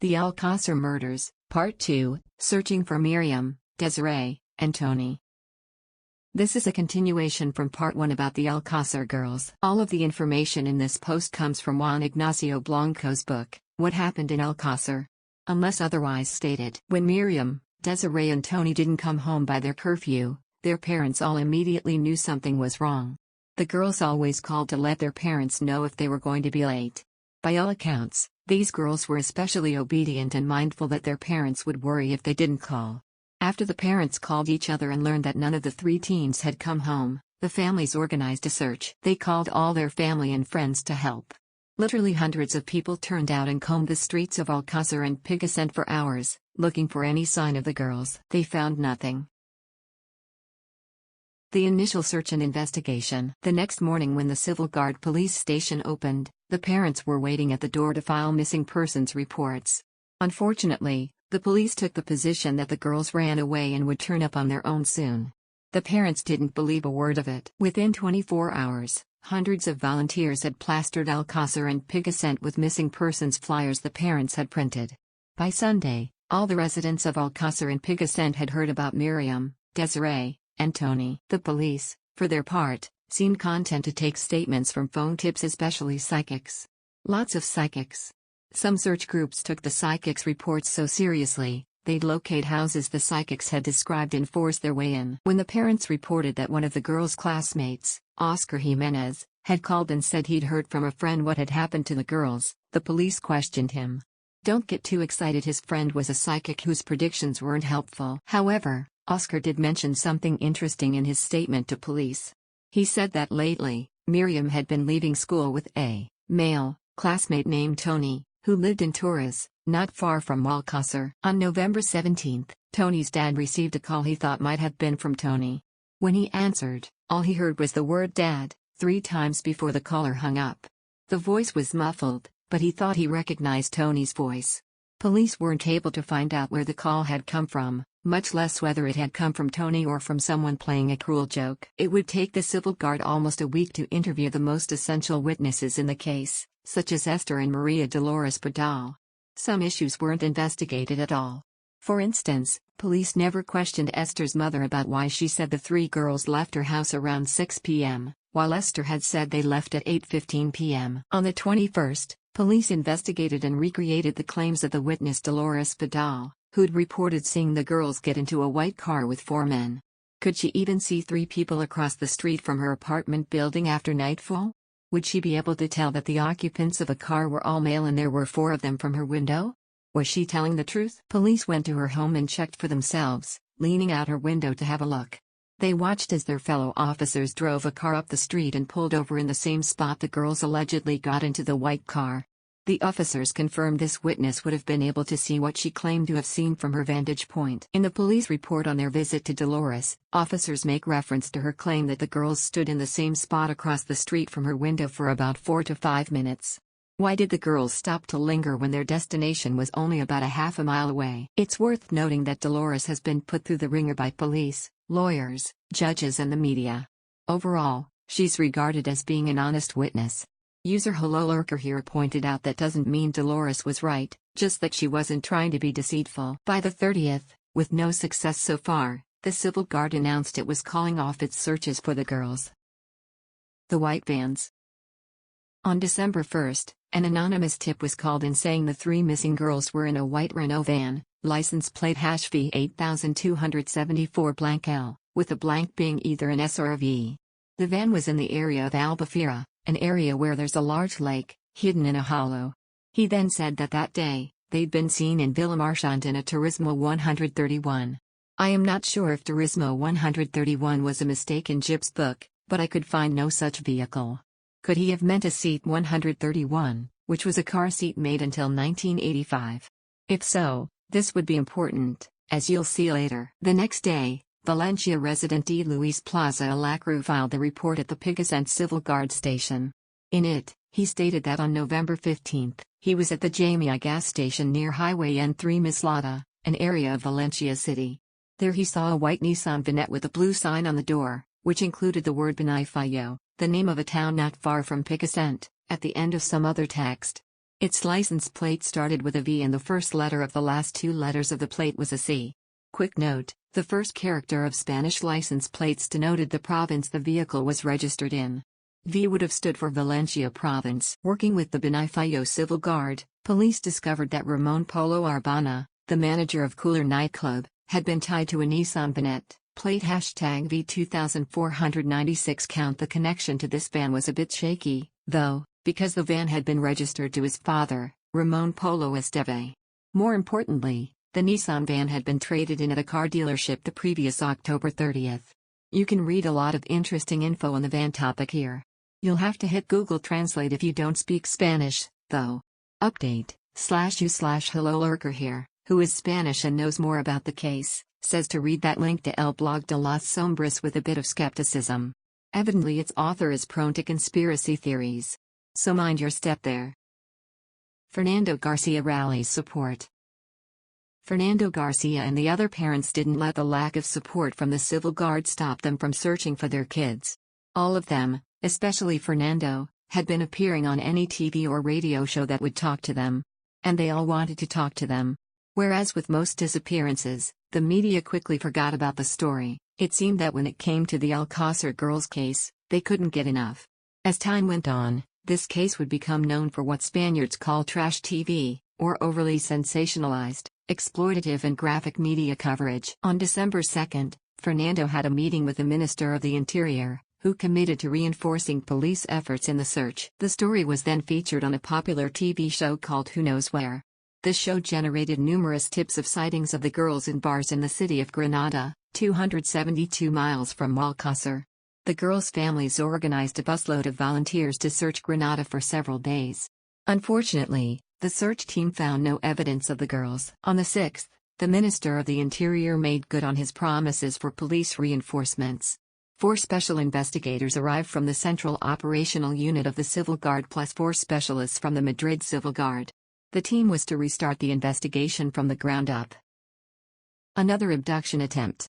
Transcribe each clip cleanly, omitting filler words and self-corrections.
The Alcasser Murders, Part 2, Searching for Miriam, Desiree, and Tony. This is a continuation from Part 1 about the Alcasser girls. All of the information in this post comes from Juan Ignacio Blanco's book, What Happened in Alcasser. Unless otherwise stated. When Miriam, Desiree and Tony didn't come home by their curfew, their parents all immediately knew something was wrong. The girls always called to let their parents know if they were going to be late. By all accounts, these girls were especially obedient and mindful that their parents would worry if they didn't call. After the parents called each other and learned that none of the three teens had come home, the families organized a search. They called all their family and friends to help. Literally hundreds of people turned out and combed the streets of Alcasser and Picassent for hours, looking for any sign of the girls. They found nothing. The initial search and investigation. The next morning when the Civil Guard police station opened, the parents were waiting at the door to file missing persons reports. Unfortunately, the police took the position that the girls ran away and would turn up on their own soon. The parents didn't believe a word of it. Within 24 hours, hundreds of volunteers had plastered Alcasser and Picassent with missing persons flyers the parents had printed. By Sunday, all the residents of Alcasser and Picassent had heard about Miriam, Desiree, and Tony. The police, for their part, seemed content to take statements from phone tips, especially psychics. Lots of psychics. Some search groups took the psychics' reports so seriously, they'd locate houses the psychics had described and force their way in. When the parents reported that one of the girls' classmates, Oscar Jimenez, had called and said he'd heard from a friend what had happened to the girls, the police questioned him. Don't get too excited, his friend was a psychic whose predictions weren't helpful. However, Oscar did mention something interesting in his statement to police. He said that lately, Miriam had been leaving school with a male classmate named Tony, who lived in Torres, not far from Alcasser. On November 17, Tony's dad received a call he thought might have been from Tony. When he answered, all he heard was the word "Dad" 3 times before the caller hung up. The voice was muffled, but he thought he recognized Tony's voice. Police weren't able to find out where the call had come from, much less whether it had come from Tony or from someone playing a cruel joke. It would take the Civil Guard almost a week to interview the most essential witnesses in the case, such as Esther and Maria Dolores Padal. Some issues weren't investigated at all. For instance, police never questioned Esther's mother about why she said the 3 girls left her house around 6 p.m., while Esther had said they left at 8:15 p.m. On the 21st, police investigated and recreated the claims of the witness Dolores Padal, who'd reported seeing the girls get into a white car with 4 men. Could she even see 3 people across the street from her apartment building after nightfall? Would she be able to tell that the occupants of a car were all male and there were 4 of them from her window? Was she telling the truth? Police went to her home and checked for themselves, leaning out her window to have a look. They watched as their fellow officers drove a car up the street and pulled over in the same spot the girls allegedly got into the white car. The officers confirmed this witness would have been able to see what she claimed to have seen from her vantage point. In the police report on their visit to Dolores, officers make reference to her claim that the girls stood in the same spot across the street from her window for about 4 to 5 minutes. Why did the girls stop to linger when their destination was only about a half a mile away? It's worth noting that Dolores has been put through the ringer by police, lawyers, judges and the media. Overall, she's regarded as being an honest witness. User Hello Lurker here pointed out that doesn't mean Dolores was right, just that she wasn't trying to be deceitful. By the 30th, with no success so far, the Civil Guard announced it was calling off its searches for the girls. The White Vans. On December 1st, an anonymous tip was called in saying the 3 missing girls were in a white Renault van, license plate #V 8274 L, with the blank being either an S or a V. The van was in the area of Albufeira, an area where there's a large lake, hidden in a hollow. He then said that day, they'd been seen in Villamarchant in a Turismo 131. I am not sure if Turismo 131 was a mistake in Jib's book, but I could find no such vehicle. Could he have meant a Seat 131, which was a car seat made until 1985? If so, this would be important, as you'll see later. The next day, Valencia resident D. Luis Plaza Alacru filed the report at the Picassent Civil Guard station. In it, he stated that on November 15, he was at the Jamia gas station near Highway N3 Mislata, an area of Valencia City. There he saw a white Nissan Vanette with a blue sign on the door, which included the word Benifayo, the name of a town not far from Picassent, at the end of some other text. Its license plate started with a V and the first letter of the last two letters of the plate was a C. Quick note, the first character of Spanish license plates denoted the province the vehicle was registered in. V would have stood for Valencia province. Working with the Benifacio Civil Guard, police discovered that Ramon Polo Arbana, the manager of Cooler nightclub, had been tied to a Nissan Vanette. Plate #V2496 count. The connection to this van was a bit shaky, though, because the van had been registered to his father, Ramon Polo Esteve. More importantly, the Nissan van had been traded in at a car dealership the previous October 30th. You can read a lot of interesting info on the van topic here. You'll have to hit Google Translate if you don't speak Spanish, though. Update, /u/hello lurker here, who is Spanish and knows more about the case, says to read that link to El Blog de las Sombras with a bit of skepticism. Evidently its author is prone to conspiracy theories. So mind your step there. Fernando Garcia rallies support. Fernando Garcia and the other parents didn't let the lack of support from the civil guard stop them from searching for their kids. All of them, especially Fernando, had been appearing on any TV or radio show that would talk to them. And they all wanted to talk to them. Whereas with most disappearances, the media quickly forgot about the story. It seemed that when it came to the Alcasser girls case, they couldn't get enough. As time went on, this case would become known for what Spaniards call trash TV, or overly sensationalized, exploitative and graphic media coverage. On December 2, Fernando had a meeting with the Minister of the Interior, who committed to reinforcing police efforts in the search. The story was then featured on a popular TV show called Who Knows Where. This show generated numerous tips of sightings of the girls in bars in the city of Granada, 272 miles from Alcasser. The girls' families organized a busload of volunteers to search Granada for several days. Unfortunately, the search team found no evidence of the girls. On the 6th, the Minister of the Interior made good on his promises for police reinforcements. 4 special investigators arrived from the Central Operational Unit of the Civil Guard plus 4 specialists from the Madrid Civil Guard. The team was to restart the investigation from the ground up. Another abduction attempt.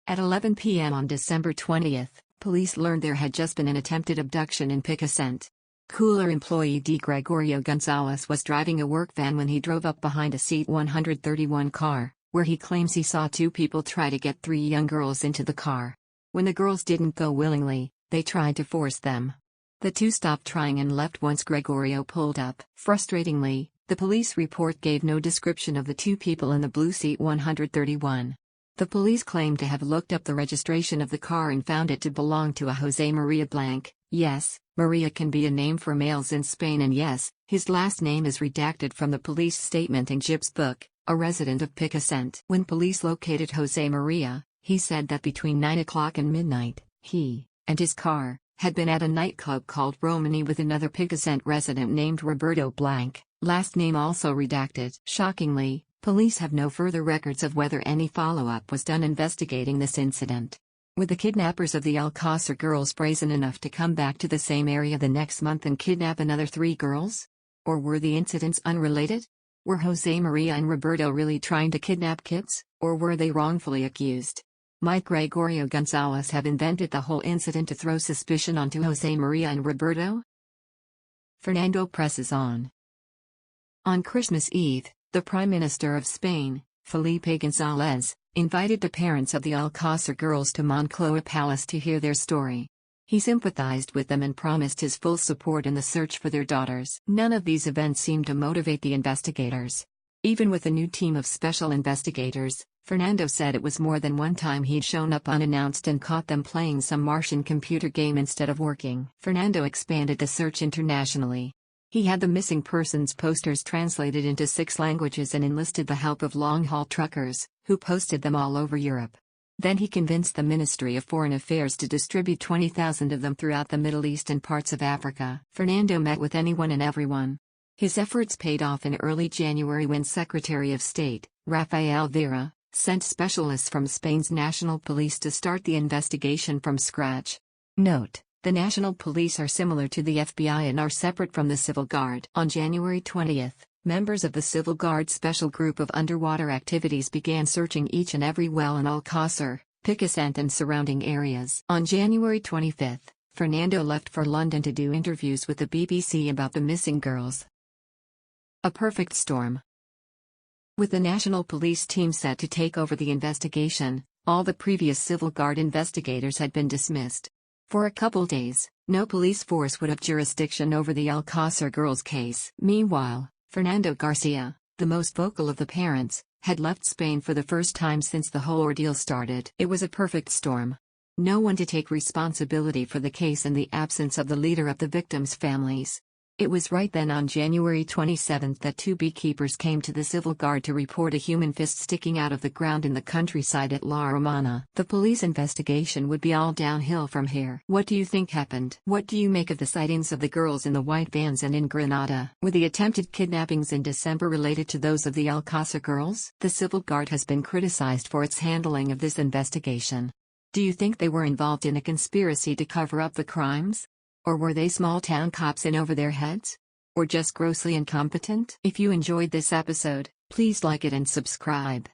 At 11 p.m. on December 20th, police learned there had just been an attempted abduction in Picassent. Cooler employee D. Gregorio Gonzalez was driving a work van when he drove up behind a Seat 131 car, where he claims he saw 2 people try to get 3 young girls into the car. When the girls didn't go willingly, they tried to force them. The 2 stopped trying and left once Gregorio pulled up. Frustratingly, the police report gave no description of the 2 people in the blue Seat 131. The police claimed to have looked up the registration of the car and found it to belong to a José María Blanc. Yes, Maria can be a name for males in Spain, and yes, his last name is redacted from the police statement in Jib's book, a resident of Picassent. When police located José María, he said that between 9 o'clock and midnight, he and his car had been at a nightclub called Romani with another Picassent resident named Roberto Blanc, last name also redacted. Shockingly, police have no further records of whether any follow-up was done investigating this incident. Were the kidnappers of the Alcasser girls brazen enough to come back to the same area the next month and kidnap another 3 girls? Or were the incidents unrelated? Were José María and Roberto really trying to kidnap kids, or were they wrongfully accused? Might Gregorio Gonzalez have invented the whole incident to throw suspicion onto José María and Roberto? Fernando presses on. On Christmas Eve, the Prime Minister of Spain, Felipe González, invited the parents of the Alcasser girls to Moncloa Palace to hear their story. He sympathized with them and promised his full support in the search for their daughters. None of these events seemed to motivate the investigators. Even with a new team of special investigators, Fernando said it was more than one time he'd shown up unannounced and caught them playing some Martian computer game instead of working. Fernando expanded the search internationally. He had the missing persons posters translated into 6 languages and enlisted the help of long-haul truckers, who posted them all over Europe. Then he convinced the Ministry of Foreign Affairs to distribute 20,000 of them throughout the Middle East and parts of Africa. Fernando met with anyone and everyone. His efforts paid off in early January when Secretary of State, Rafael Vera, sent specialists from Spain's National Police to start the investigation from scratch. Note: the National Police are similar to the FBI and are separate from the Civil Guard. On January 20th, members of the Civil Guard Special Group of Underwater Activities began searching each and every well in Alcasser, Picassent and surrounding areas. On January 25th, Fernando left for London to do interviews with the BBC about the missing girls. A perfect storm. With the National Police team set to take over the investigation, all the previous Civil Guard investigators had been dismissed. For a couple days, no police force would have jurisdiction over the Alcasser girls' case. Meanwhile, Fernando Garcia, the most vocal of the parents, had left Spain for the first time since the whole ordeal started. It was a perfect storm. No one to take responsibility for the case in the absence of the leader of the victims' families. It was right then on January 27 that two beekeepers came to the Civil Guard to report a human fist sticking out of the ground in the countryside at La Romana. The police investigation would be all downhill from here. What do you think happened? What do you make of the sightings of the girls in the white vans and in Granada? Were the attempted kidnappings in December related to those of the Alcasser girls? The Civil Guard has been criticized for its handling of this investigation. Do you think they were involved in a conspiracy to cover up the crimes? Or were they small-town cops in over their heads? Or just grossly incompetent? If you enjoyed this episode, please like it and subscribe.